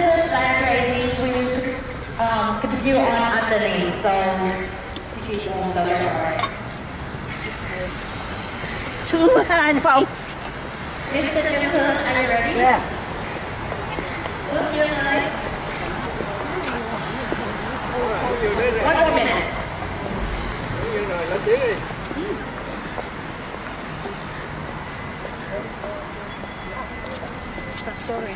the flag raising, we continue on underneath, so to keep on so alright. Chú anh Phong. Mr. Johnson, are you ready? Yeah. Look your leg. 1 more minute. Rồi, lên tiếng đi. Sorry.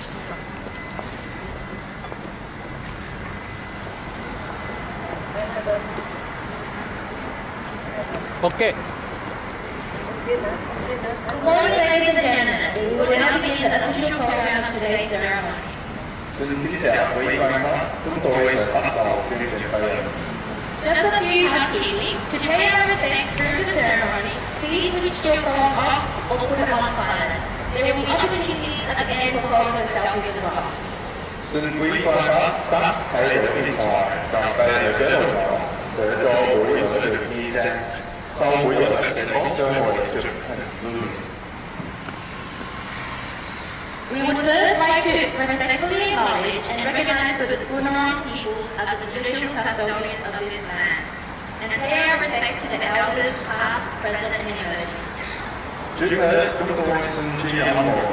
Okay. Good morning, ladies and gentlemen. We will now begin the official program of today's ceremony. Xin kính chào quý quan khách, chúng tôi sẽ bắt đầu chương trình khai mạc. Just a few housekeeping. To pay our respects through the ceremony, please switch your phone off or put it on silent. There will be opportunities at the end for photos and selfies as well. Xin quý quan khách tắt hay để điện thoại, cầm tay ở chế độ nhỏ để cho buổi lễ được nghi trang. Sau buổi lễ sẽ có cơ hội chụp hình gương. We would first like to respectfully acknowledge and recognize the Bunurong peoples as the traditional custodians of this land, and pay our respects to the elders past, present, and emerging. Trước hết, chúng tôi xin tri ân một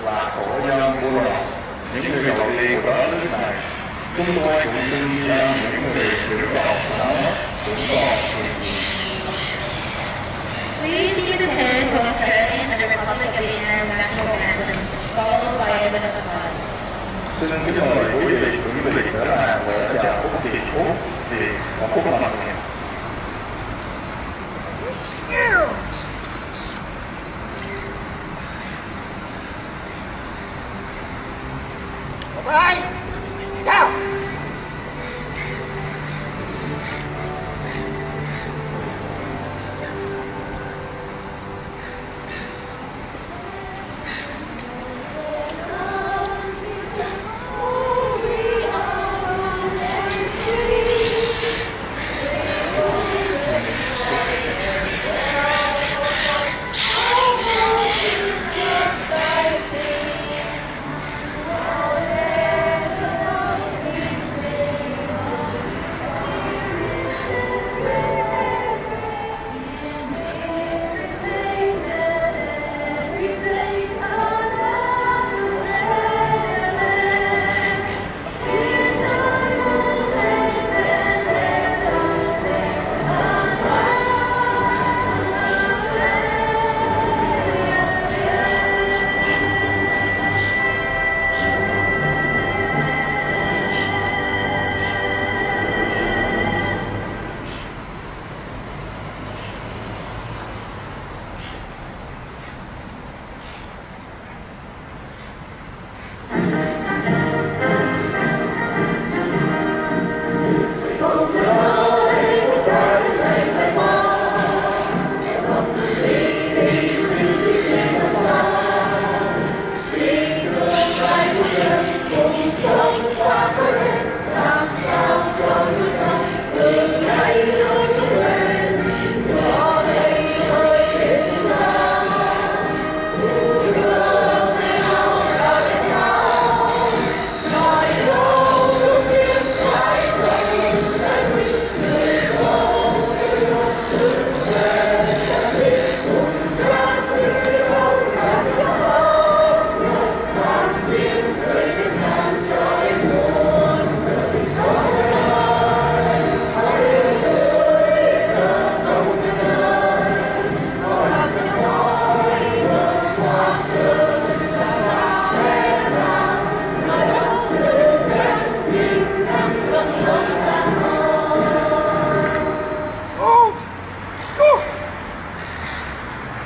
là thổ dân Bunurong, những người đầu tiên của đất nước này. Chúng tôi cũng xin tri ân những người trưởng đầu đó, cũng còn hiện diện. Please be prepared for Australian and the Republic of Vietnam national anthem, followed by a minute of silence. Xin kính mời quý vị chuẩn bị trở lại lễ chào Quốc kỳ Úc Việt và Quốc lập nghiệp. Bye. Go.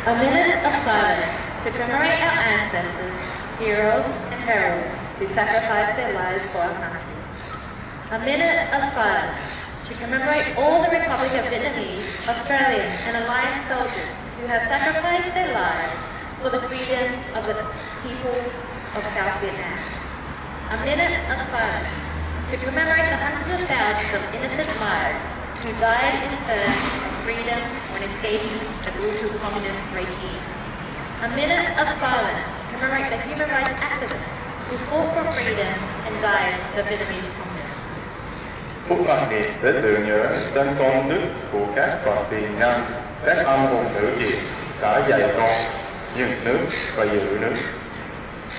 A minute of silence to commemorate our ancestors, heroes and heroines who sacrificed their lives for our country. A minute of silence to commemorate all the Republic of Vietnamese, Australian and Alliance soldiers who have sacrificed their lives for the freedom of the people of South Vietnam. A minute of silence to commemorate the hundreds of thousands of innocent lives who died in search of freedom when escaping the brutal communist regime. A minute of silence to commemorate the human rights activists who who fought for freedom and died the Vietnamese communists. Phút mặc niệm để tưởng nhớ đến công đức của các bậc tiền nhân, các anh hùng nữ Việt đã dạy con dựng nước và giữ nước.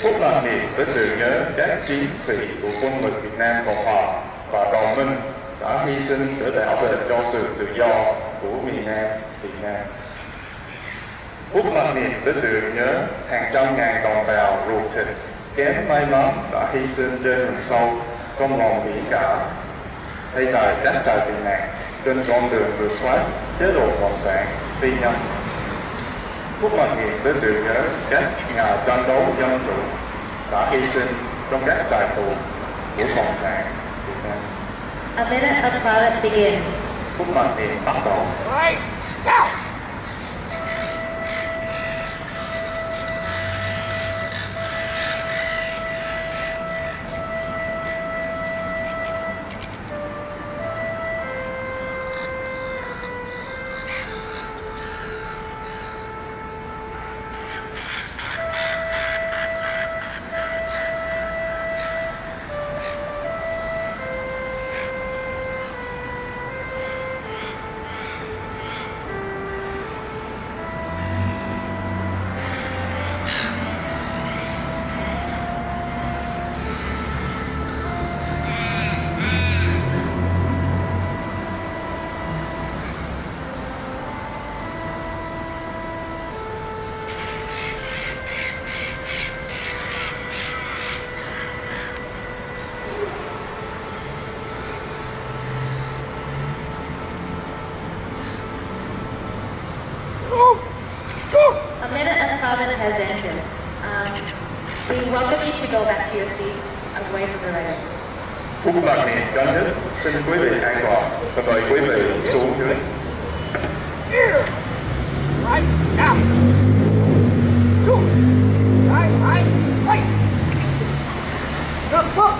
Phút mặc niệm để tưởng nhớ các chiến sĩ của quân lực Việt Nam Cộng Hòa và đồng minh đã hy sinh để bảo vệ cho sự tự do của miền Nam Việt Nam. Phút mặc niệm để tưởng nhớ hàng trăm ngàn đồng bào ruột thịt kém may mắn đã hy sinh trên rừng sâu trong lòng biển cả, hay tại các trại tị nạn trên con đường vượt thoát chế độ cộng sản phi nhân. Phút mặc niệm để tưởng nhớ các nhà tranh đấu dân chủ đã hy sinh trong các trại tù của cộng sản Việt Nam. A minute of silence begins. Phút mặc niệm bắt đầu. A minute of silence has ended. We welcome you to go back to your seats away from the railing. Phút mặc niệm chấm dứt, xin quý vị an toàn và mời quý vị xuống dưới. Right now. Two. Right. Look.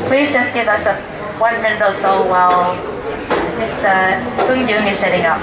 Please just give us 1 minute or so while Mr. Thượng is setting up.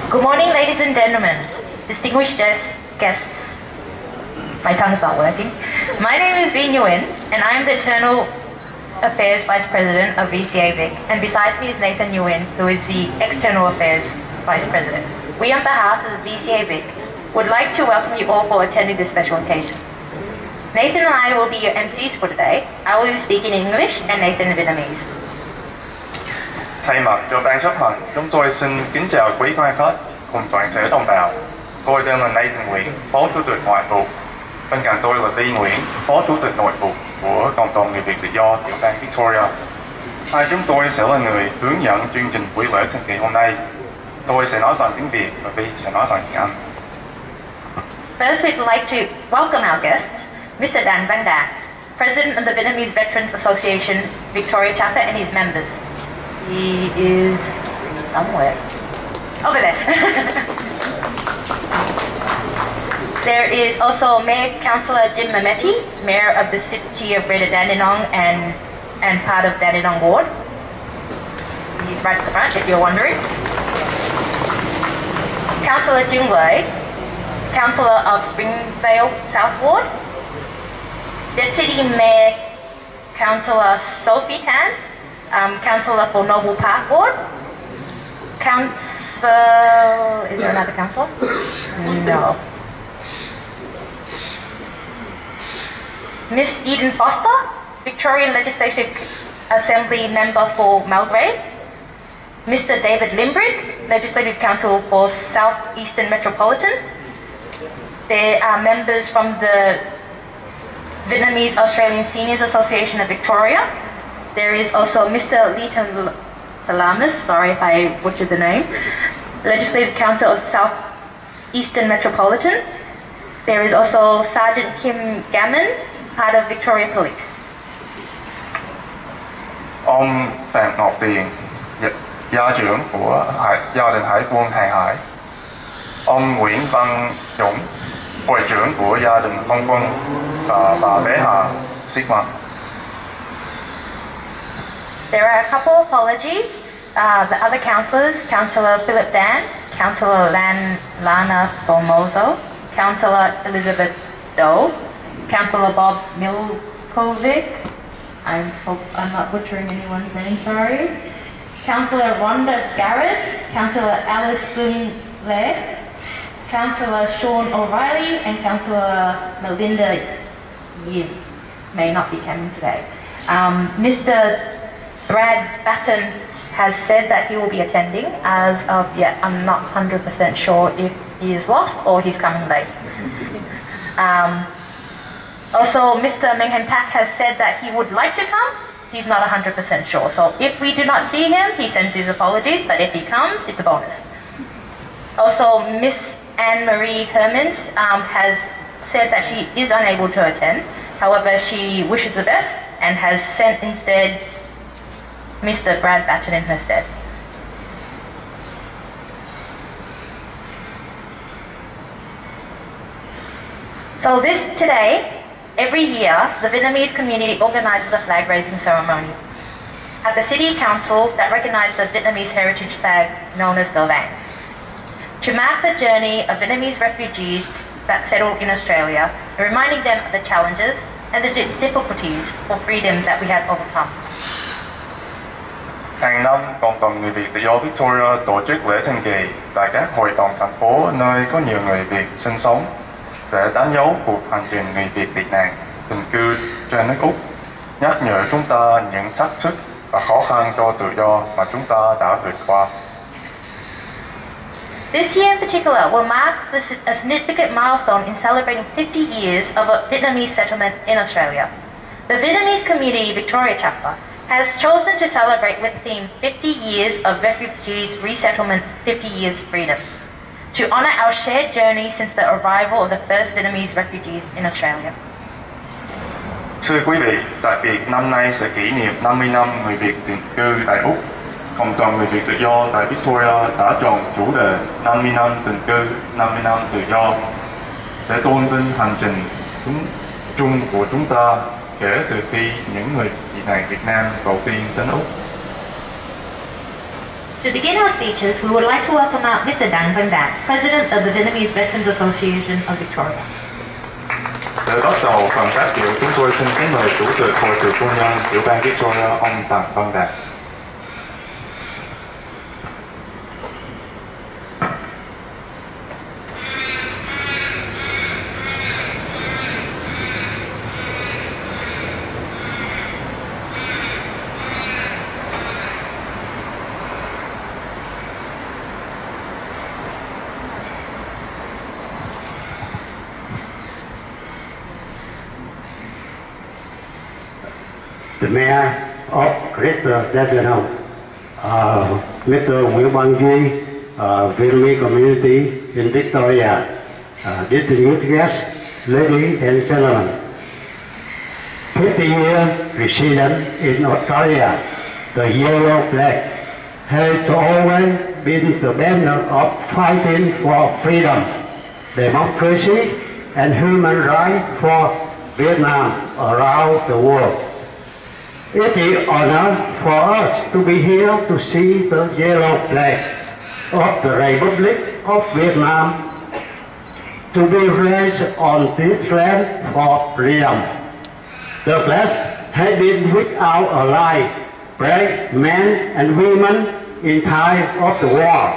Good morning, ladies and gentlemen, distinguished guests. My tongue's not working. My name is Vinh Nguyen, and I am the Internal Affairs Vice President of VCA Vic, and besides me is Nathan Nguyen, who is the External Affairs Vice President. We, on behalf of the VCA Vic, would like to welcome you all for attending this special occasion. Nathan and I will be your MCs for today. I will speak in English and Nathan in Vietnamese. Thay mặt cho ban chấp hành, chúng tôi xin kính chào quý quan khách cùng toàn thể đồng bào. Tôi tên là Nathan Nguyễn, Phó Chủ tịch Ngoại vụ. Bên cạnh tôi là Vi Nguyễn, Phó Chủ tịch Nội vụ của Cộng đồng người Việt tự do tiểu bang Victoria. Hai chúng tôi sẽ là người hướng dẫn chương trình buổi lễ thần kỳ hôm nay. Tôi sẽ nói bằng tiếng Việt và Vi sẽ nói bằng tiếng Anh. First, we'd like to welcome our guests, Mr. Dan Van Da, President of the Vietnamese Veterans Association, Victoria Chapter, and his members. He is somewhere. Over there. There is also Mayor Councillor Jim Mameti, Mayor of the City of Greater Dandenong and part of Dandenong Ward. He's right at the front if you're wondering. Councillor Jing Wei, Councillor of Springvale South Ward. Deputy Mayor Councillor Sophie Tan, Councillor for Noble Park Ward. Is there another council? No. Miss Eden Foster, Victorian Legislative Assembly Member for Mulgrave. Mr. David Limbrick, Legislative Council for South Eastern Metropolitan. There are members from the Vietnamese Australian Seniors Association of Victoria. There is also Mr. Lee Talamas, sorry if I butchered the name, Legislative Council of South Eastern Metropolitan. There is also Sergeant Kim Gammon, part of Victoria Police. Ông Phạm Ngọc Tiền, gia trưởng của gia đình Hải quân Hàng Hải. Ông Nguyễn Văn Dũng, hội trưởng của gia đình Không quân và bà bé Hà Sigma. There are a couple of apologies. The other councillors, Councillor Philip Dan, Councillor Lana Formoso, Councillor Elizabeth Doe, Councillor Bob Milkovic, I hope I'm not butchering anyone's name, sorry. Councillor Rhonda Garrett, Councillor Alice Boone-Laird, Councillor Sean O'Reilly, and Councillor Melinda Yin may not be coming today. Mr. Brad Batten has said that he will be attending. As of yet, I'm not 100% sure if he is lost or he's coming late. Also, Mr. Menghen Tak has said that he would like to come. He's not 100% sure. So if we do not see him, he sends his apologies, but if he comes, it's a bonus. Also, Miss Anne-Marie Hermans has said that she is unable to attend. However, she wishes the best and has sent instead Mr. Brad Batten in her stead. So today, every year, the Vietnamese community organizes a flag raising ceremony at the City Council that recognizes the Vietnamese heritage flag known as the Vang. To mark the journey of Vietnamese refugees that settled in Australia, and reminding them of the challenges and the difficulties for freedom that we have overcome. Hàng năm, cộng đồng người Việt tự do Victoria tổ chức lễ thần kỳ tại các hội đồng thành phố nơi có nhiều người Việt sinh sống để đánh dấu cuộc hành trình người Việt Việt Nam định cư trên nước Úc, nhắc nhở chúng ta những thách thức và khó khăn cho tự do mà chúng ta đã vượt qua. This year in particular will mark a significant milestone in celebrating 50 years of a Vietnamese settlement in Australia. The Vietnamese Community Victoria Chapter has chosen to celebrate with the theme 50 Years of Refugees Resettlement, 50 Years Freedom, to honor our shared journey since the arrival of the first Vietnamese refugees in Australia. Thưa quý vị, đặc biệt năm nay sẽ kỷ niệm 50 năm người Việt định cư tại Úc. Cộng đồng người Việt tự do tại Victoria đã chọn chủ đề 50 năm định cư, 50 năm tự do để tôn vinh hành trình chung của chúng ta kể từ khi những người tị nạn Việt Nam đầu tiên đến Úc. To begin our speeches, we would like to welcome out Mr. Dan Van Da, President of the Vietnamese Veterans Association of Victoria. Để bắt đầu phần phát biểu, chúng tôi xin kính mời Chủ tịch Hội cựu quân nhân tiểu bang Victoria, ông Trần Văn Đạt. the Mayor of Greater Dandenong, Mr. Nguyễn Văn Duy, Vietnamese community in Victoria, distinguished guests, ladies and gentlemen. 50-year resident in Australia, the yellow flag has always been the banner of fighting for freedom, democracy, and human rights for Vietnam around the world. It is an honor for us to be here to see the yellow flag of the Republic of Vietnam to be raised on this land for freedom. The flag has been without a lie, brave men and women in time of the war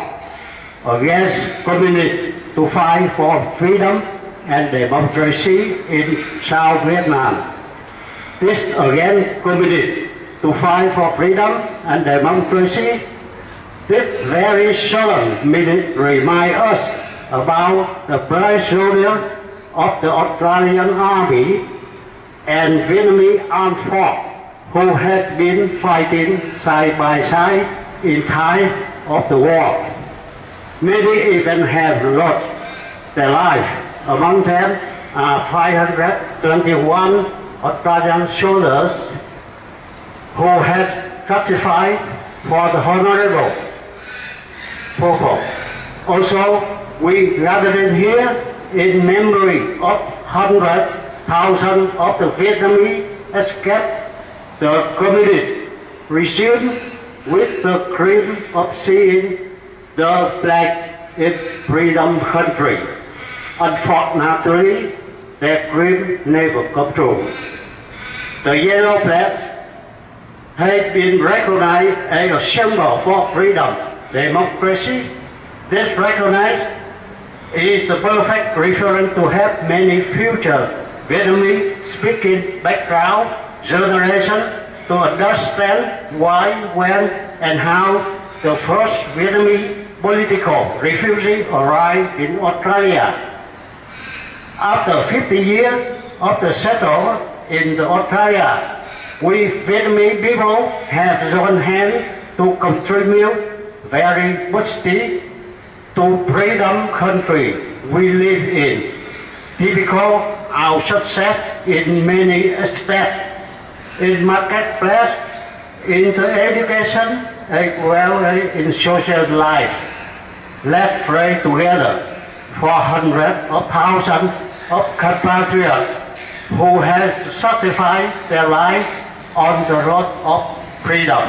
against communists to fight for freedom and democracy in South Vietnam. This against communists to fight for freedom and democracy. This very solemn minute reminds us about the brave soldiers of the Australian Army and Vietnamese armed force who had been fighting side by side in time of the war. Many even have lost their life. Among them are 521 Australian soldiers who had sacrificed for the honorable purpose. Also, we gathered here in memory of hundreds, thousands of the Vietnamese escaped the communist regime with the dream of seeing the flag in freedom country. Unfortunately, their dream never come true. The yellow flag has been recognized as a symbol for freedom, democracy. This recognition is the perfect reference to help many future Vietnamese speaking background generation to understand why, when, and how the first Vietnamese political refugee arrived in Australia. After 50 years of the settle in Australia, we Vietnamese people have joined hands to contribute very much to freedom country we live in. Typical our success in many aspects, in marketplace, in the education, as well as in social life. Let's pray together for hundreds of thousands of compatriots who have sacrificed their life on the road of freedom.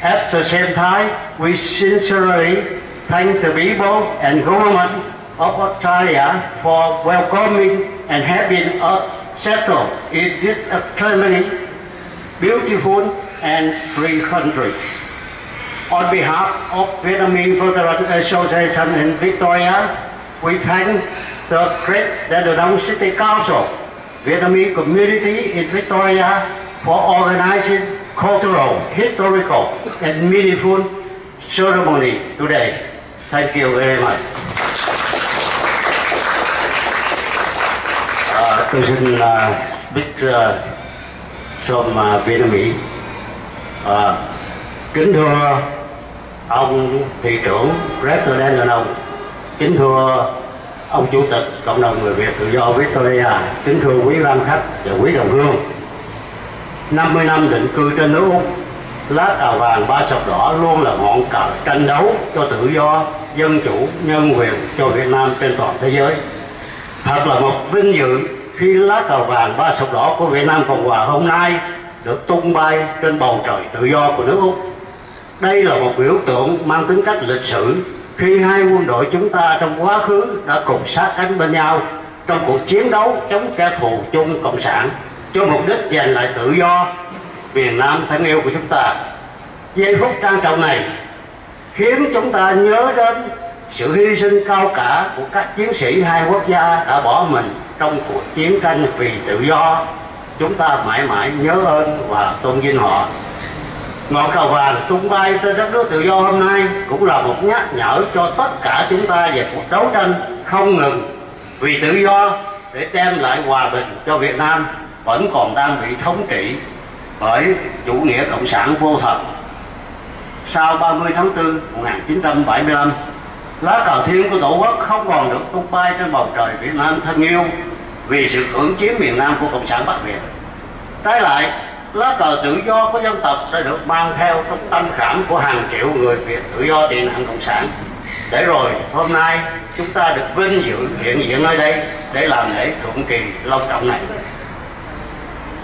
At the same time, we sincerely thank the people and government of Australia for welcoming and having us settled in this extremely beautiful and free country. On behalf of Vietnamese Veteran Association in Victoria, we thank the Greater Dandenong City Council, Vietnamese community in Victoria for organizing cultural, historical, and meaningful ceremony today. Thank you very much. Tôi xin speak some Vietnamese. Kính thưa ông thị trưởng Greater Dandenong, kính thưa ông chủ tịch cộng đồng người Việt tự do Victoria, kính thưa quý quan khách và quý đồng hương. 50 năm định cư trên nước Úc, lá cờ vàng ba sọc đỏ luôn là ngọn cờ tranh đấu cho tự do, dân chủ, nhân quyền cho Việt Nam trên toàn thế giới. Thật là một vinh dự khi lá cờ vàng ba sọc đỏ của Việt Nam Cộng Hòa hôm nay được tung bay trên bầu trời tự do của nước Úc. Đây là một biểu tượng mang tính cách lịch sử khi hai quân đội chúng ta trong quá khứ đã cùng sát cánh bên nhau trong cuộc chiến đấu chống kẻ thù chung cộng sản cho mục đích giành lại tự do miền Nam thân yêu của chúng ta. Giây phút trang trọng này khiến chúng ta nhớ đến sự hy sinh cao cả của các chiến sĩ hai quốc gia đã bỏ mình trong cuộc chiến tranh vì tự do. Chúng ta mãi mãi nhớ ơn và tôn vinh họ. Ngọn cờ vàng tung bay trên đất nước tự do hôm nay cũng là một nhắc nhở cho tất cả chúng ta về cuộc đấu tranh không ngừng vì tự do để đem lại hòa bình cho Việt Nam vẫn còn đang bị thống trị bởi chủ nghĩa cộng sản vô thật. Sau 30 tháng 4 1975, lá cờ thiên của Tổ quốc không còn được tung bay trên bầu trời Việt Nam thân yêu vì sự cưỡng chiếm miền Nam của Cộng sản Bắc Việt. Trái lại, lá cờ tự do của dân tộc đã được mang theo trong tâm khảm của hàng triệu người Việt tự do tị nạn Cộng sản. Để rồi hôm nay chúng ta được vinh dự hiện diện nơi đây để làm lễ thượng kỳ long trọng này.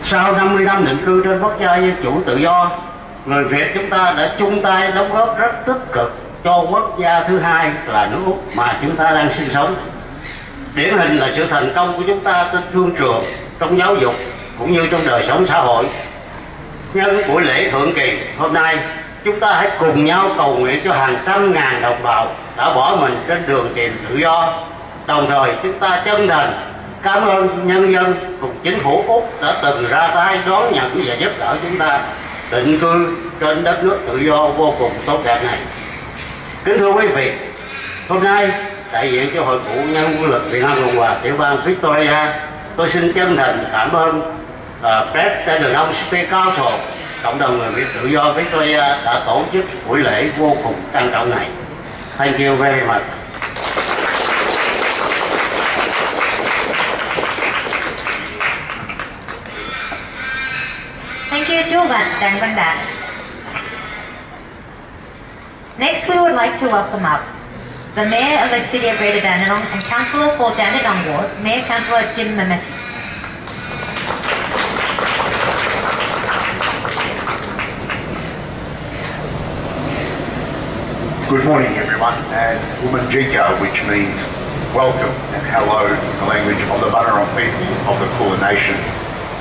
Sau 50 năm định cư trên quốc gia dân chủ tự do, người Việt chúng ta đã chung tay đóng góp rất tích cực cho quốc gia thứ hai là nước Úc mà chúng ta đang sinh sống. Điển hình là sự thành công của chúng ta trên thương trường, trong giáo dục cũng như trong đời sống xã hội. Nhân buổi lễ thượng kỳ hôm nay, chúng ta hãy cùng nhau cầu nguyện cho hàng trăm ngàn đồng bào đã bỏ mình trên đường tìm tự do. Đồng thời chúng ta chân thành cảm ơn nhân dân cùng chính phủ Úc đã từng ra tay đón nhận và giúp đỡ chúng ta định cư trên đất nước tự do vô cùng tốt đẹp này. Kính thưa quý vị, hôm nay đại diện cho Hội Phụ Nhân Quân lực Việt Nam Cộng Hòa tiểu bang Victoria, tôi xin chân thành cảm ơn Greater Dandenong City Council, cộng đồng người Việt tự do Victoria đã tổ chức buổi lễ vô cùng trang trọng này. Thank you very much. Thank you, chú Dan Văn Đạt. Next, we would like to welcome up the Mayor of the City of Greater Dandenong and Councillor for Dandenong Ward, Mayor Councillor Jim Memeti. Good morning everyone, and Woman Jika, which means welcome and hello in the language of the Bunurong people of the Kulin Nation.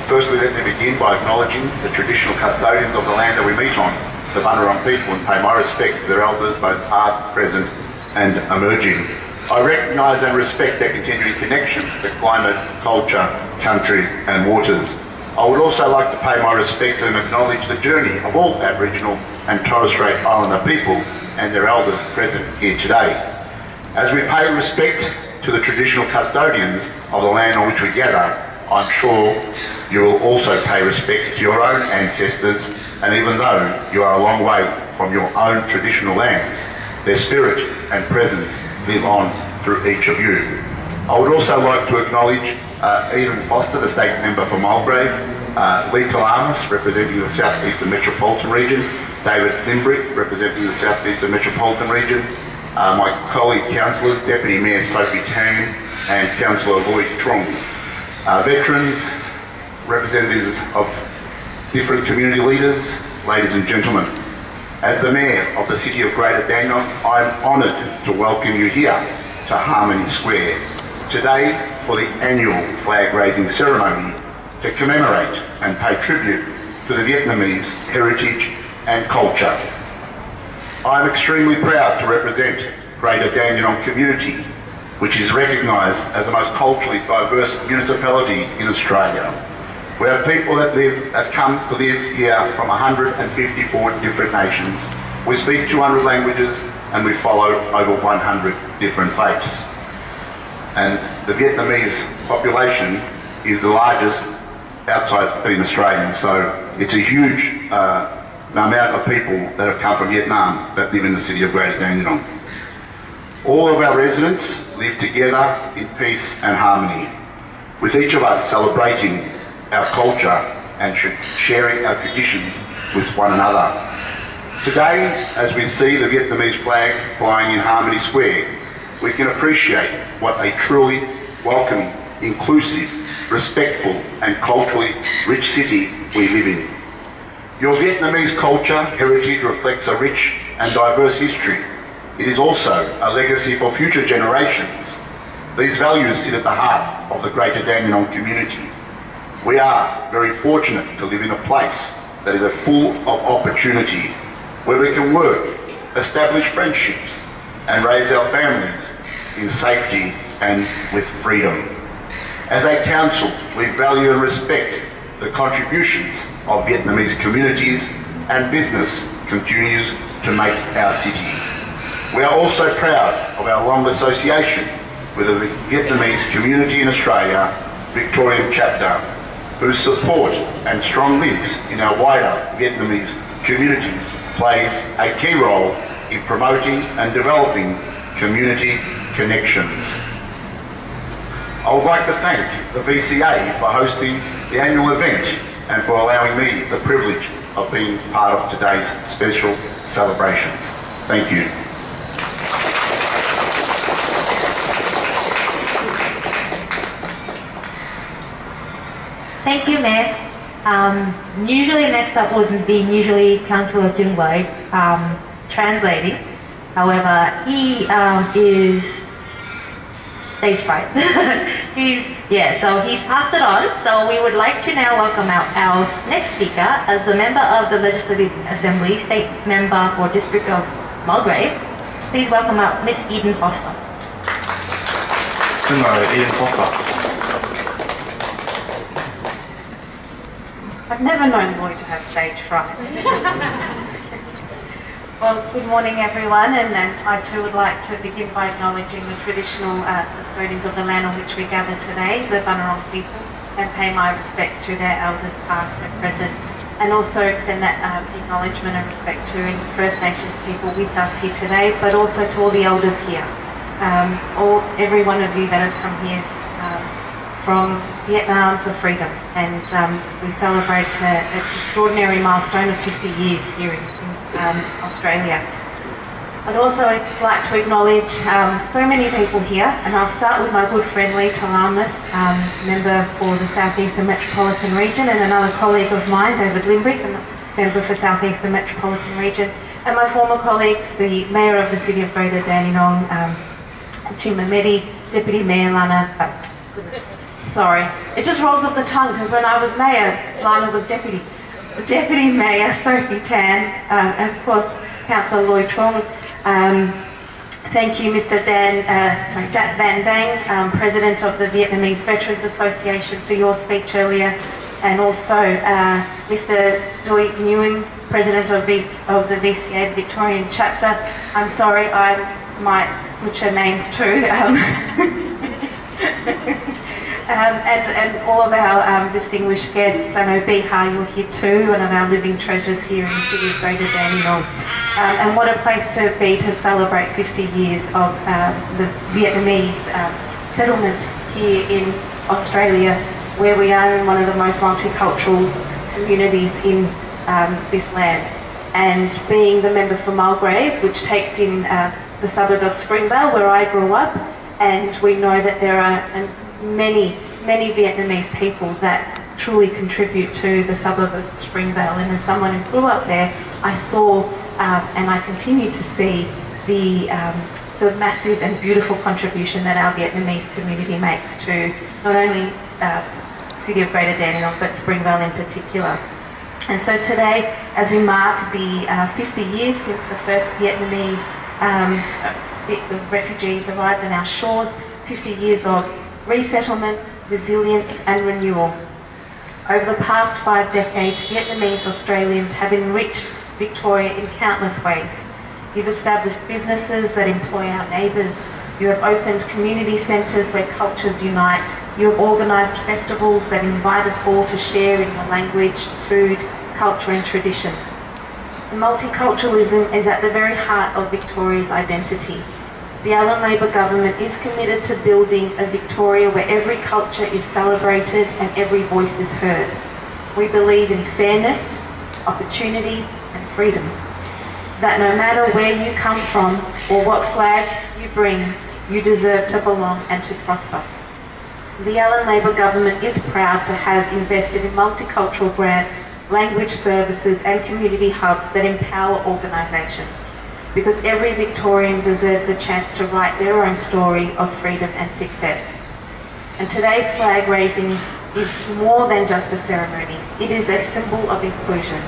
Firstly, let me begin by acknowledging the traditional custodians of the land that we meet on, the Bunurong people, and pay my respects to their elders, both past, present and emerging. I recognise and respect their continuing connection to climate, culture, country and waters. I would also like to pay my respects and acknowledge the journey of all Aboriginal and Torres Strait Islander people and their elders present here today. As we pay respect to the traditional custodians of the land on which we gather, I'm sure you will also pay respects to your own ancestors, and even though you are a long way from your own traditional lands, their spirit and presence live on through each of you. I would also like to acknowledge Eden Foster, the State Member for Mulgrave, Lee Talamas, representing the South Eastern Metropolitan Region, David Limbrick, representing the South Eastern Metropolitan Region, my colleague councillors, Deputy Mayor Sophie Tang and Councillor Lloyd Trong. Veterans, representatives of different community leaders, ladies and gentlemen. As the Mayor of the City of Greater Dandenong, I am honoured to welcome you here to Harmony Square today for the annual flag raising ceremony to commemorate and pay tribute to the Vietnamese heritage and culture. I am extremely proud to represent Greater Dandenong community, which is recognised as the most culturally diverse municipality in Australia. We have people that have come to live here from 154 different nations. We speak 200 languages and we follow over 100 different faiths. And the Vietnamese population is the largest outside being Australian, so it's a huge amount of people that have come from Vietnam that live in the city of Greater Dandenong. All of our residents live together in peace and harmony, with each of us celebrating our culture and sharing our traditions with one another. Today, as we see the Vietnamese flag flying in Harmony Square, we can appreciate what a truly welcoming, inclusive, respectful and culturally rich city we live in. Your Vietnamese culture heritage reflects a rich and diverse history. It is also a legacy for future generations. These values sit at the heart of the Greater Dandenong community. We are very fortunate to live in a place that is full of opportunity, where we can work, establish friendships and raise our families in safety and with freedom. As a council, we value and respect the contributions of Vietnamese communities and business continues to make our city. We are also proud of our long association with the Vietnamese community in Australia, Victorian chapter, whose support and strong links in our wider Vietnamese community plays a key role in promoting and developing community connections. I would like to thank the VCA for hosting the annual event and for allowing me the privilege of being part of today's special celebrations. Thank you. Thank you, Mayor. Usually next up would be Councillor Jung Wei translating. However, he is stage fright. So he's passed it on. So we would like to now welcome our next speaker as the member of the Legislative Assembly, State Member for District of Mulgrave. Please welcome out Miss Eden Foster. Xin mời Eden Foster. I've never known Lloyd to have stage fright. Well, good morning everyone, and I too would like to begin by acknowledging the traditional custodians of the land on which we gather today, the Bunurong people, and pay my respects to their elders past and present, and also extend that acknowledgement and respect to First Nations people with us here today, but also to all the elders here. Every one of you that have come here from Vietnam for freedom, and we celebrate an extraordinary milestone of 50 years here in Australia. I'd also like to acknowledge so many people here, and I'll start with my good friend Lee Talamas, member for the South Eastern Metropolitan Region, and another colleague of mine, David Limbrick, member for South Eastern Metropolitan Region, and my former colleagues, the Mayor of the City of Greater Dandenong, Chimamedi, Deputy Mayor Lana, sorry, it just rolls off the tongue because when I was Mayor, Lana was Deputy Mayor Sophie Tan, and of course Councillor Lloyd Trong. Thank you, Mr. Dat Van Dang, President of the Vietnamese Veterans Association, for your speech earlier, and also Mr. Doi Nguyen, President of the VCA, the Victorian chapter. I'm sorry, I might butcher names too. And all of our distinguished guests. I know Bihar, you're here too, one of our living treasures here in the city of Greater Dandenong. And what a place to be to celebrate 50 years of the Vietnamese settlement here in Australia, where we are in one of the most multicultural communities in this land. And being the member for Mulgrave, which takes in the suburb of Springvale, where I grew up, and we know that there are many Vietnamese people that truly contribute to the suburb of Springvale, and as someone who grew up there, I saw and I continue to see the massive and beautiful contribution that our Vietnamese community makes to not only City of Greater Dandenong but Springvale in particular. And so today, as we mark the 50 years since the first Vietnamese refugees arrived on our shores, 50 years of resettlement, resilience and renewal. Over the past 5 decades, Vietnamese Australians have enriched Victoria in countless ways. You've established businesses that employ our neighbours. You have opened community centres where cultures unite. You have organised festivals that invite us all to share in your language, food, culture and traditions. Multiculturalism is at the very heart of Victoria's identity. The Allan Labor government is committed to building a Victoria where every culture is celebrated and every voice is heard. We believe in fairness, opportunity and freedom. That no matter where you come from or what flag you bring, you deserve to belong and to prosper. The Allan Labor government is proud to have invested in multicultural grants, language services and community hubs that empower organisations, because every Victorian deserves a chance to write their own story of freedom and success. And today's flag raising is more than just a ceremony. It is a symbol of inclusion.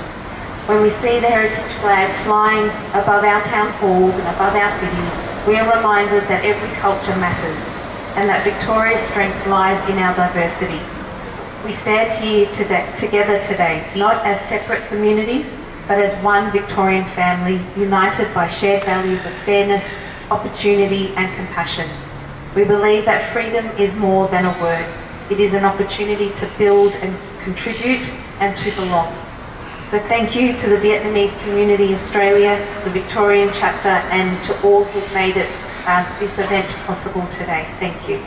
When we see the heritage flags flying above our town halls and above our cities, we are reminded that every culture matters and that Victoria's strength lies in our diversity. We stand here together today, not as separate communities, but as one Victorian family united by shared values of fairness, opportunity and compassion. We believe that freedom is more than a word. It is an opportunity to build and contribute and to belong. So thank you to the Vietnamese community Australia, the Victorian chapter, and to all who've made it this event possible today. Thank you.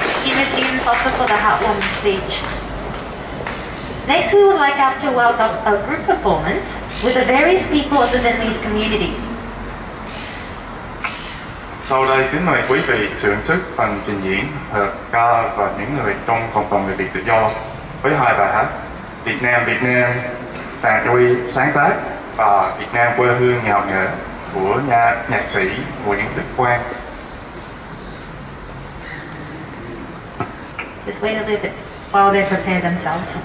Thank you, Ms. Stephen Foster, for the heartwarming speech. Next, we would like to welcome a group performance with the various people of the Vietnamese community. Sau đây kính mời quý vị thưởng thức phần trình diễn hợp ca và những người trong cộng đồng người Việt tự do với hai bài hát Việt Nam Tàn Uy sáng tác và Việt Nam quê hương ngào ngỡ của nhạc sĩ Nguyễn Đức Quang. Just wait a little bit while they prepare themselves.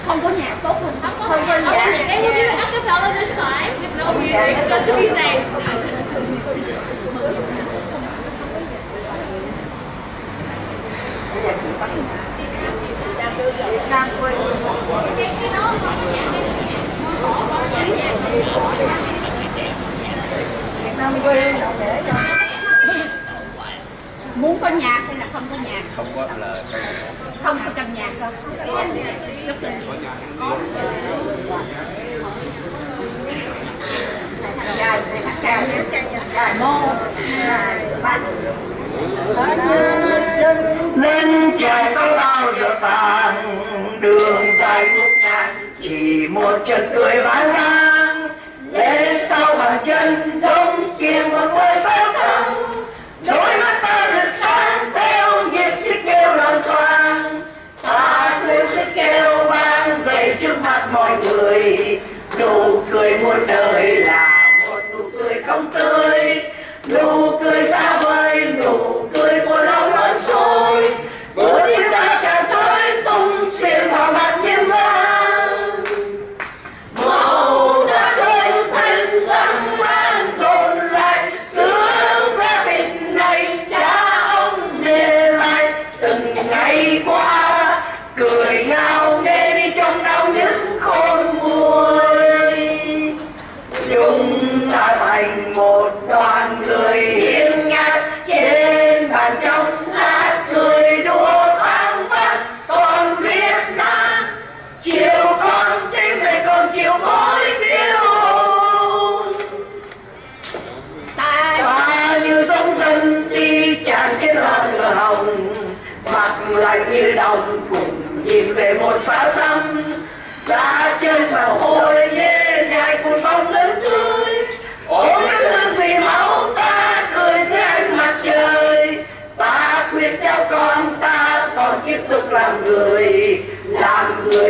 Không có nhạc tốt hơn. Không có nhạc. They will do acapella this time with no music, just to be safe. Việt Nam quên. Việt Nam quên để cho. Muốn có nhạc hay là không có nhạc? Không có lời. Không có cần nhạc đâu. Chút lên. Dài, cao nếu dài. 1, 2, 3. Dân trẻ có bao giờ tàn, đường dài ngút ngàn, chỉ một chân cười vang vang. Lễ sau bàn chân đông xiên một quê sáng sáng, đôi mắt ta rực sáng theo nhịp xích kêu loạn xoang. Ta cười xích kêu vang dậy trước mặt mọi người, nụ cười muôn đời là một nụ cười không tươi, nụ cười xa vời, nụ cười của lòng đón sôi. Vừa tiếng ta chàng tới tung xiên vào mặt nhiễm giang, màu ta thôi thanh lăng lan dồn lại sướng gia đình này cha ông để lại từng ngày qua, cười ngào nghe đi trong đau nhức khôn nguôi. Chúng ta thành một đoàn người hiên ngang trên bàn trong hát cười đua vang vang. Còn Việt Nam chiều con tim này còn chiều khói tiêu, ta như giống dân đi tràn trên làn lửa hồng, mặt lạnh như đồng cùng nhìn về một xã xăm. Ra chân vào hôi nhẹ nhàng cùng bóng lớn tươi, ôm những thứ gì máu ta cười dưới ánh mặt trời. Ta khuyên cháu con ta còn tiếp tục làm người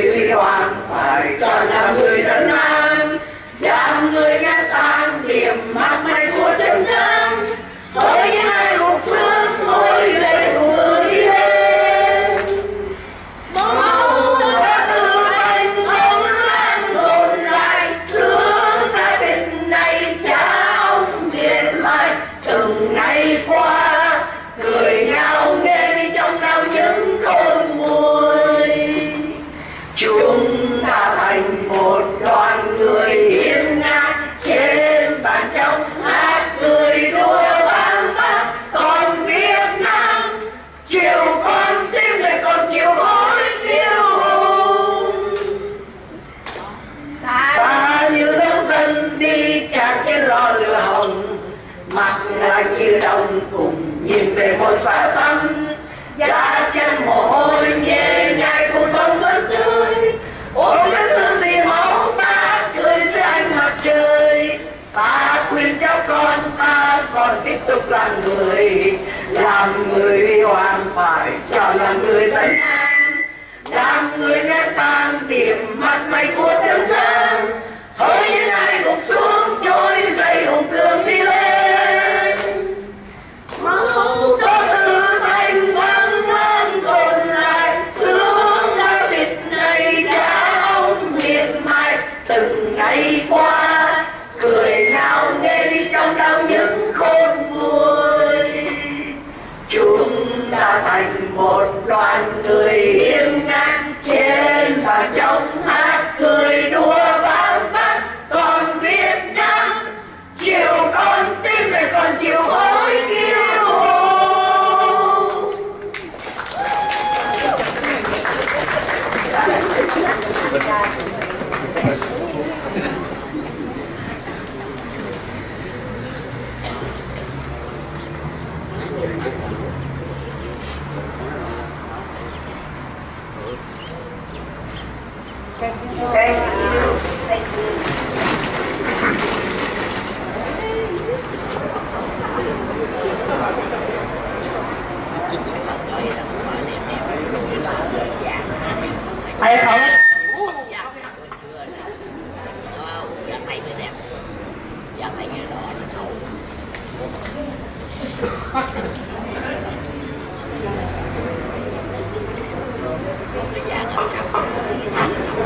huy hoàng phải chọn làm người dân an, làm người nghe tan điểm mát mây của chân gian. Với những ai gục xuống thôi dậy cùng người đi lên, máu ta từ anh không lan dồn lại sướng gia đình này cha ông điện lại từng ngày qua, cười ngào nghe đi trong đau những khôn nguôi. Chúng ta thành một đoàn người hiên ngang trên bàn trong hát cười đua vang vang. Còn Việt Nam chiều con tim này còn chiều khói thiêu, ta như giống dân đi tràn trên lò lửa hồng, mặt lạnh như đồng cùng nhìn về một xã xăm. Da chân mồ hôi nhẹ nhàng cùng bóng tuấn tươi, ôm những thứ gì máu ta cười dưới ánh mặt trời. Ta khuyên cháu con ta còn tiếp tục làm người huy hoàng phải chọn làm người dân an, làm người nghe tan điểm mặt mày của dân gian. Hỡi những ai gục xuống trôi dậy hùng cường đi lên, máu ta từ thanh vang lan dồn lại sướng gia đình này cha ông miệt mài từng ngày qua, cười ngào nghe đi trong đau nhức khôn nguôi. Chúng ta thành một đoàn người hiên ngang trên bàn trong hát cười đua vang vang. Còn Việt Nam chiều con tim này còn chiều khói kiêu. I apologize.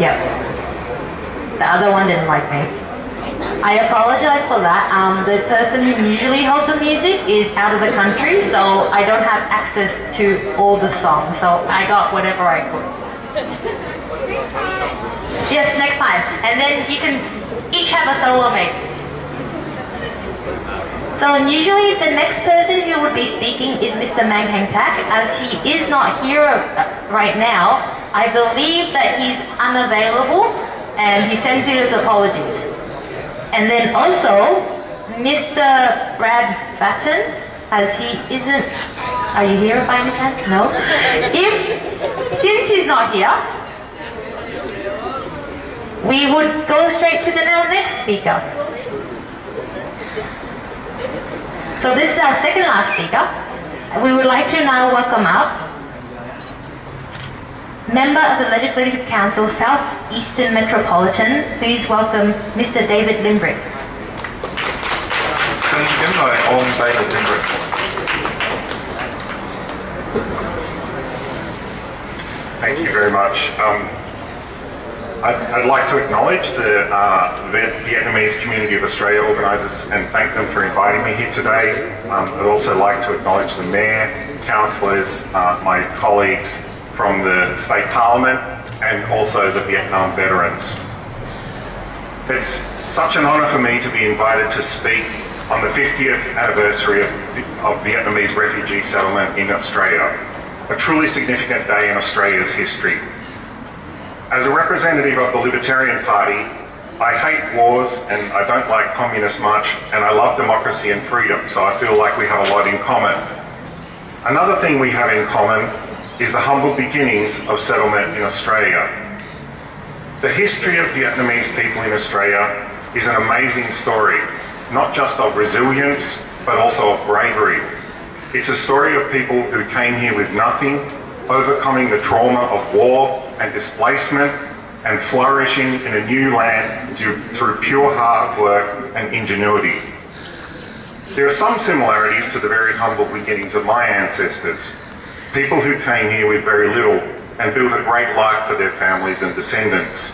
Yep. The other one didn't like me. I apologize for that. The person who usually holds the music is out of the country, so I don't have access to all the songs. So I got whatever I could. Yes, next time. And then you can each have a solo maybe. So usually the next person who would be speaking is Mr. Mang Hang Tak. As he is not here right now, I believe that he's unavailable and he sends you his apologies. And then also, Mr. Brad Batten, as he isn't, are you here by any chance? No? Since he's not here, we would go straight to the next speaker. So this is our second last speaker. We would like to now welcome up Member of the Legislative Council, South Eastern Metropolitan. Please welcome Mr. David Limbrick. Xin kính mời ông David Limbrick. Thank you very much. I'd like to acknowledge the Vietnamese Community of Australia organisers and thank them for inviting me here today. I'd also like to acknowledge the Mayor, councillors, my colleagues from the State Parliament and also the Vietnam veterans. It's such an honour for me to be invited to speak on the 50th anniversary of Vietnamese refugee settlement in Australia, a truly significant day in Australia's history. As a representative of the Libertarian Party, I hate wars and I don't like communists much, and I love democracy and freedom, so I feel like we have a lot in common. Another thing we have in common is the humble beginnings of settlement in Australia. The history of Vietnamese people in Australia is an amazing story, not just of resilience, but also of bravery. It's a story of people who came here with nothing, overcoming the trauma of war and displacement, and flourishing in a new land through pure hard work and ingenuity. There are some similarities to the very humble beginnings of my ancestors, people who came here with very little and built a great life for their families and descendants.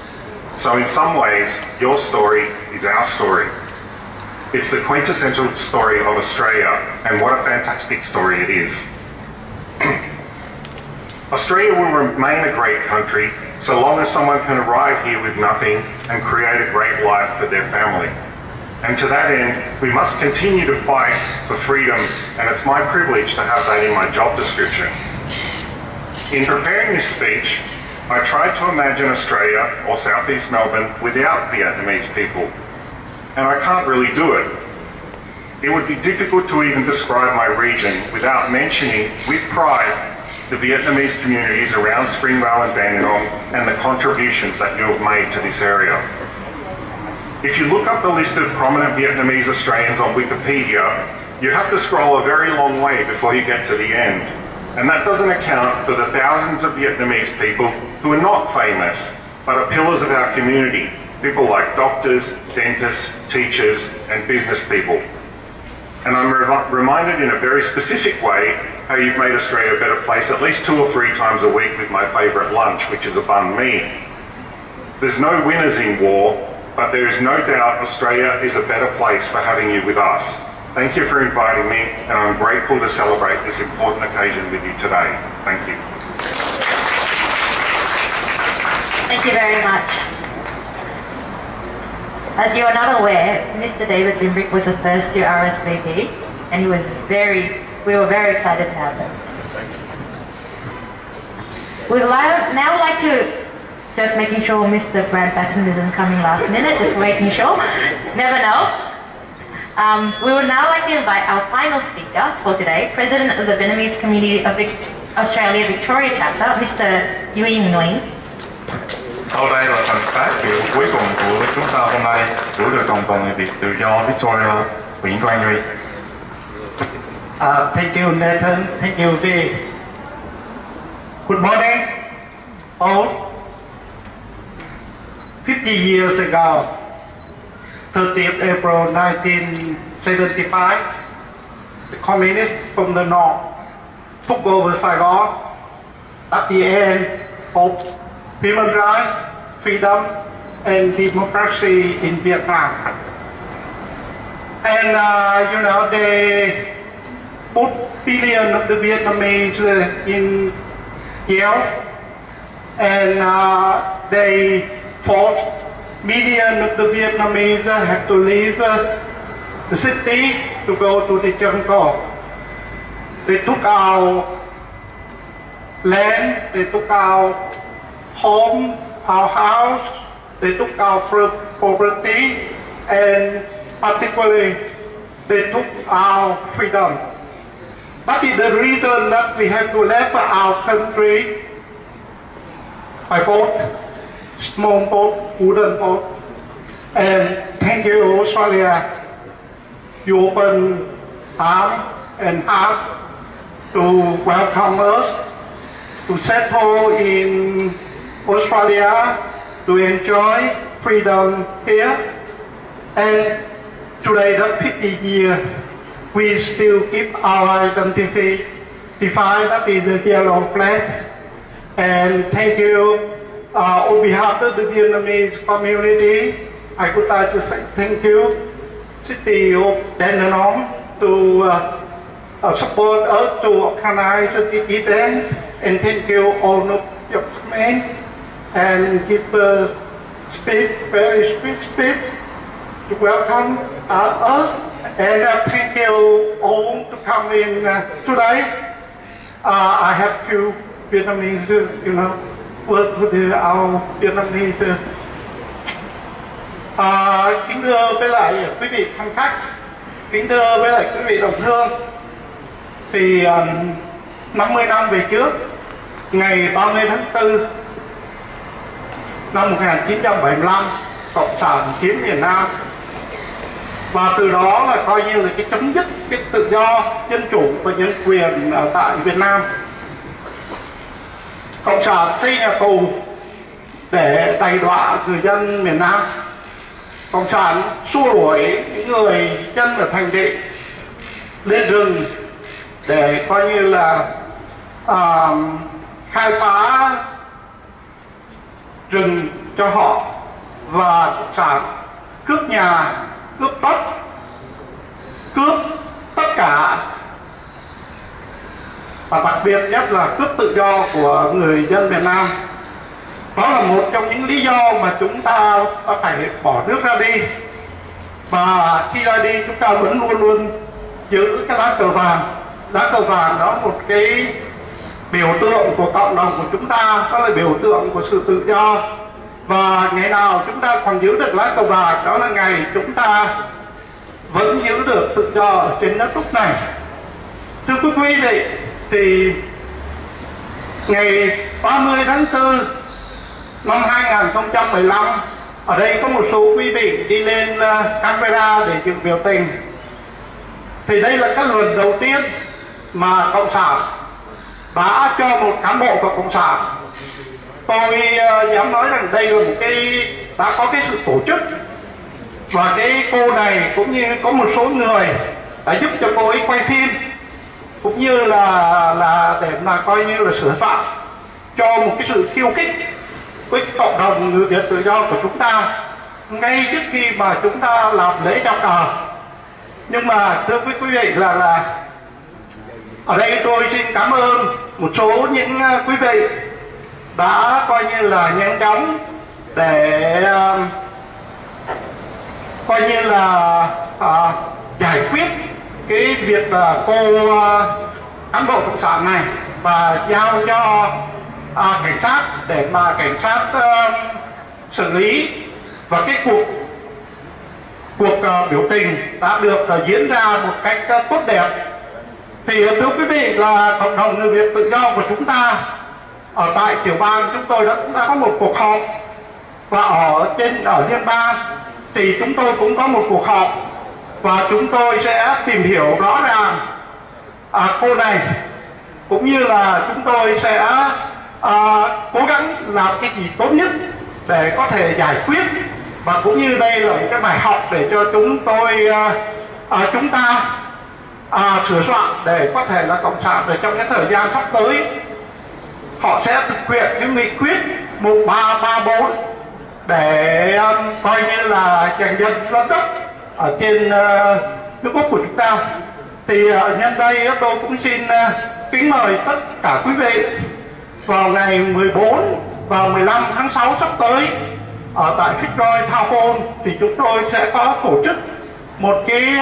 So in some ways, your story is our story. It's the quintessential story of Australia, and what a fantastic story it is. Australia will remain a great country so long as someone can arrive here with nothing and create a great life for their family. And to that end, we must continue to fight for freedom, and it's my privilege to have that in my job description. In preparing this speech, I tried to imagine Australia or Southeast Melbourne without Vietnamese people, and I can't really do it. It would be difficult to even describe my region without mentioning with pride the Vietnamese communities around Springvale and Dandenong and the contributions that you have made to this area. If you look up the list of prominent Vietnamese Australians on Wikipedia, you have to scroll a very long way before you get to the end. And that doesn't account for the thousands of Vietnamese people who are not famous, but are pillars of our community. People like doctors, dentists, teachers, and business people. And I'm reminded in a very specific way how you've made Australia a better place at least 2 or 3 times a week with my favourite lunch, which is a banh mi. There's no winners in war, but there is no doubt Australia is a better place for having you with us. Thank you for inviting me, and I'm grateful to celebrate this important occasion with you today. Thank you. Thank you very much. As you are not aware, Mr. David Limbrick was the first to RSVP, and we were very excited to have him. We'd now like to, just making sure Mr. Brad Batten isn't coming last minute, just making sure, never know. We would now like to invite our final speaker for today, President of the Vietnamese Community of Australia Victoria Chapter, Mr. Nguyen Nguyen. Sau đây là phần phát biểu cuối cùng của chúng ta hôm nay, Chủ tịch Cộng đồng người Việt tự do Victoria, Nguyễn Quang Duy. Thank you, Nathan. Thank you, Vi. Good morning, all. 50 years ago, 30th April 1975, the communists from the north took over Saigon. At the end of human rights, freedom, and democracy in Vietnam. And they put billions of the Vietnamese in jail, and they forced millions of the Vietnamese have to leave the city to go to the jungle. They took our land, they took our home, our house, they took our property, and particularly they took our freedom. That is the reason that we have to leave our country by boat, small boat, wooden boat. And thank you, Australia. You open arms and heart to welcome us, to settle in Australia, to enjoy freedom here. And today, the 50 years, we still keep our identity, that is the yellow flag. And thank you. On behalf of the Vietnamese community, I would like to say thank you, City of Dandenong, to support us to organize the event, and thank you all of your comment and give a speech, very sweet speech to welcome us, and thank you all to come in today. I have few Vietnamese, work with our Vietnamese. Kính thưa với lại quý vị thân khách, kính thưa với lại quý vị đồng hương, thì 50 năm về trước, ngày 30 tháng 4 năm 1975, Cộng sản chiếm miền Nam, và từ đó là coi như là cái chấm dứt cái tự do, dân chủ và nhân quyền ở tại Việt Nam. Cộng sản xây nhà tù để đày đọa người dân miền Nam. Cộng sản xua đuổi những người dân ở thành thị lên rừng để coi như là khai phá rừng cho họ, và Cộng sản cướp nhà, cướp đất, cướp tất cả, và đặc biệt nhất là cướp tự do của người dân Việt Nam. Đó là một trong những lý do mà chúng ta phải bỏ nước ra đi, và khi ra đi chúng ta vẫn luôn luôn giữ cái lá cờ vàng. Lá cờ vàng đó một cái biểu tượng của cộng đồng của chúng ta, đó là biểu tượng của sự tự do. Và ngày nào chúng ta còn giữ được lá cờ vàng, đó là ngày chúng ta vẫn giữ được tự do ở trên đất nước này. Thưa quý vị, thì ngày 30 tháng 4 năm 2015, ở đây có một số quý vị đi lên Canberra để dự biểu tình. Thì đây là cái lần đầu tiên mà Cộng sản đã cho một cán bộ của Cộng sản, tôi dám nói rằng đây là một cái đã có cái sự tổ chức, và cái cô này cũng như có một số người đã giúp cho cô ấy quay phim, cũng như là để mà coi như là sửa soạn cho một cái sự khiêu khích với cộng đồng người Việt tự do của chúng ta ngay trước khi mà chúng ta làm lễ trao cờ. Nhưng mà thưa quý vị là ở đây tôi xin cảm ơn một số những quý vị đã coi như là nhanh chóng để coi như là giải quyết cái việc cô cán bộ cộng sản này, và giao cho cảnh sát để mà cảnh sát xử lý. Và cái cuộc biểu tình đã được diễn ra một cách tốt đẹp. Thì thưa quý vị, là cộng đồng người Việt tự do của chúng ta ở tại tiểu bang chúng tôi cũng đã có một cuộc họp, và ở liên bang thì chúng tôi cũng có một cuộc họp, và chúng tôi sẽ tìm hiểu rõ ràng cô này, cũng như là chúng tôi sẽ cố gắng làm cái gì tốt nhất để có thể giải quyết, và cũng như đây là một cái bài học để cho chúng ta sửa soạn để có thể là cộng sản để trong cái thời gian sắp tới họ sẽ thực hiện cái nghị quyết 1334 để coi như là giành giật đất ở trên nước Úc của chúng ta. Thì nhân đây tôi cũng xin kính mời tất cả quý vị vào ngày 14 và 15 tháng 6 sắp tới ở tại Fitzroy Town Hall thì chúng tôi sẽ có tổ chức một cái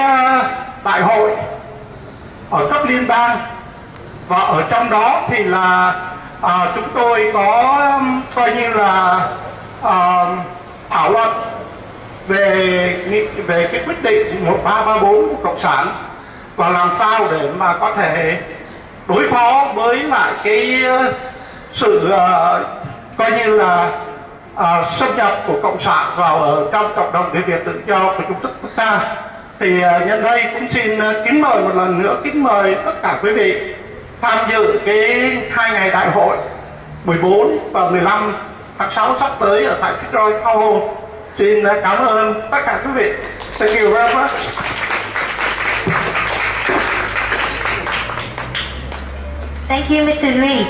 đại hội ở cấp liên bang, và ở trong đó thì là chúng tôi có coi như là thảo luận về cái quyết định 1334 của Cộng sản và làm sao để mà có thể đối phó với lại cái sự coi như là xâm nhập của Cộng sản vào ở trong cộng đồng người Việt tự do của chúng ta. Thì nhân đây cũng xin kính mời một lần nữa, kính mời tất cả quý vị tham dự cái 2 ngày đại hội 14 và 15 tháng 6 sắp tới ở tại Fitzroy Town Hall. Xin cảm ơn tất cả quý vị. Thank you very much. Thank you, Mr. Lee.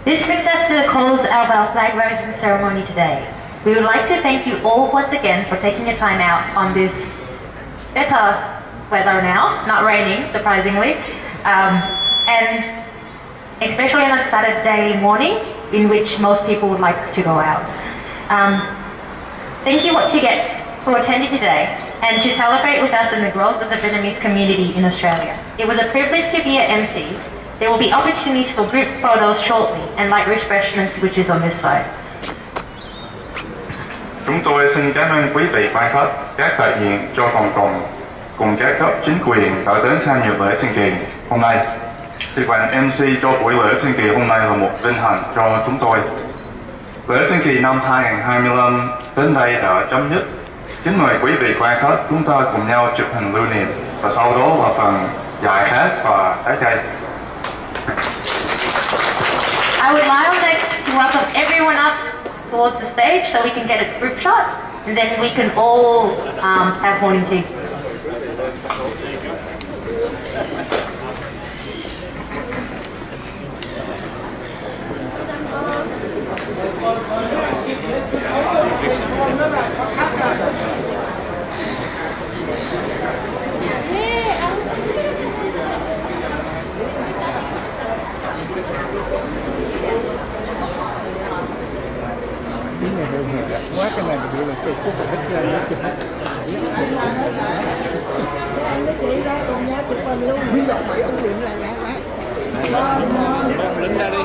This brings us to the close of our flag raising ceremony today. We would like to thank you all once again for taking your time out on this better weather now, not raining, surprisingly, and especially on a Saturday morning in which most people would like to go out. Thank you for attending today and to celebrate with us in the growth of the Vietnamese community in Australia. It was a privilege to be your MCs. There will be opportunities for group photos shortly and light refreshments, which is on this side. Chúng tôi xin cảm ơn quý vị quan khách, các đại diện cho cộng đồng cùng các cấp chính quyền đã đến tham dự lễ tuyên kỳ hôm nay. Thì bạn MC cho buổi lễ tuyên kỳ hôm nay là một vinh hạnh cho chúng tôi. Lễ tuyên kỳ năm 2025 đến đây đã chấm dứt. Kính mời quý vị quan khách chúng ta cùng nhau chụp hình lưu niệm và sau đó là phần giải khát và trái cây. I would like to welcome everyone up towards the stage so we can get a group shot and then we can all have morning tea. Quá cái này thì là Facebook của hết ra nó chụp hết. Nó chỉ đó con nhá chụp hình luôn. Huy động 7 ông điện lại. Lính ra đi.